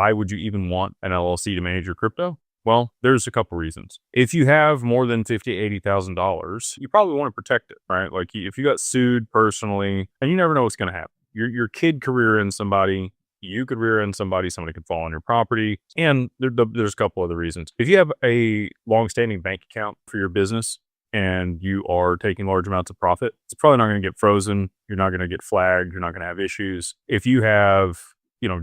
Why would you even want an LLC to manage your crypto? Well, there's a couple reasons. If you have more than $50,000, $80,000, you probably want to protect it, right? Like if you got sued personally, and you never know what's going to happen. Your kid could rear end somebody, you could rear end somebody, somebody could fall on your property, and there's a couple other reasons. If you have a long-standing bank account for your business and you are taking large amounts of profit, it's probably not going to get frozen. You're not going to get flagged. You're not going to have issues. If you have,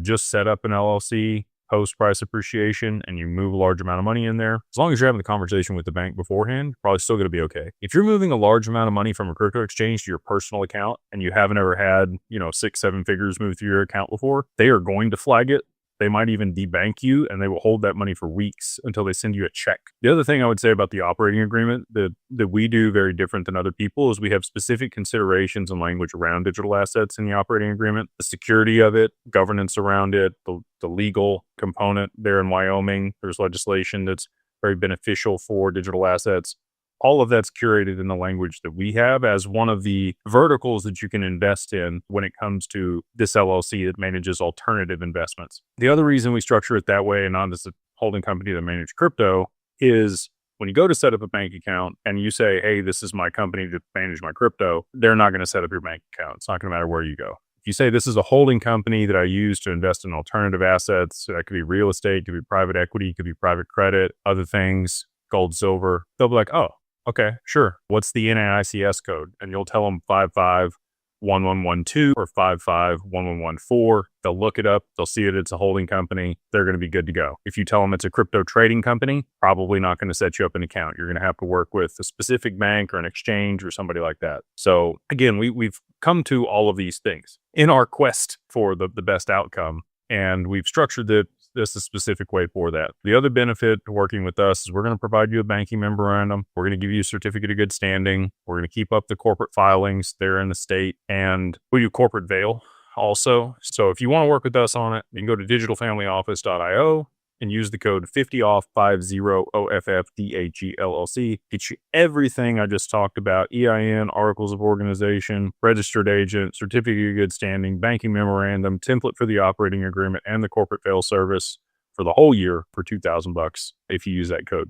just set up an LLC post price appreciation and you move a large amount of money in there, as long as you're having the conversation with the bank beforehand, you're probably still going to be okay. If you're moving a large amount of money from a crypto exchange to your personal account and you haven't ever had, 6, 7 figures move through your account before, they are going to flag it. They might even debank you and they will hold that money for weeks until they send you a check. The other thing I would say about the operating agreement that we do very different than other people is we have specific considerations and language around digital assets in the operating agreement, the security of it, governance around it, the legal component there in Wyoming. There's legislation that's very beneficial for digital assets. All of that's curated in the language that we have as one of the verticals that you can invest in when it comes to this LLC that manages alternative investments. The other reason we structure it that way and not as a holding company that manages crypto is when you go to set up a bank account and you say, hey, this is my company to manage my crypto, they're not going to set up your bank account. It's not going to matter where you go. If you say this is a holding company that I use to invest in alternative assets, that could be real estate, could be private equity, could be private credit, other things, gold, silver, they'll be like, oh, okay, sure. What's the NAICS code? And you'll tell them 551112 or 551114. They'll look it up. They'll see it. It's a holding company. They're going to be good to go. If you tell them it's a crypto trading company, probably not going to set you up an account. You're going to have to work with a specific bank or an exchange or somebody like that. So again, we've come to all of these things in our quest for the best outcome. And we've structured this a specific way for that. The other benefit to working with us is we're going to provide you a banking memorandum. We're going to give you a certificate of good standing. We're going to keep up the corporate filings there in the state. And we do corporate veil also. So if you want to work with us on it, you can go to digitalfamilyoffice.io and use the code 50OFF, 50OFFDAG LLC. Get you everything I just talked about: EIN, articles of organization, registered agent, certificate of good standing, banking memorandum, template for the operating agreement, and the corporate veil service for the whole year for $2,000 if you use that code.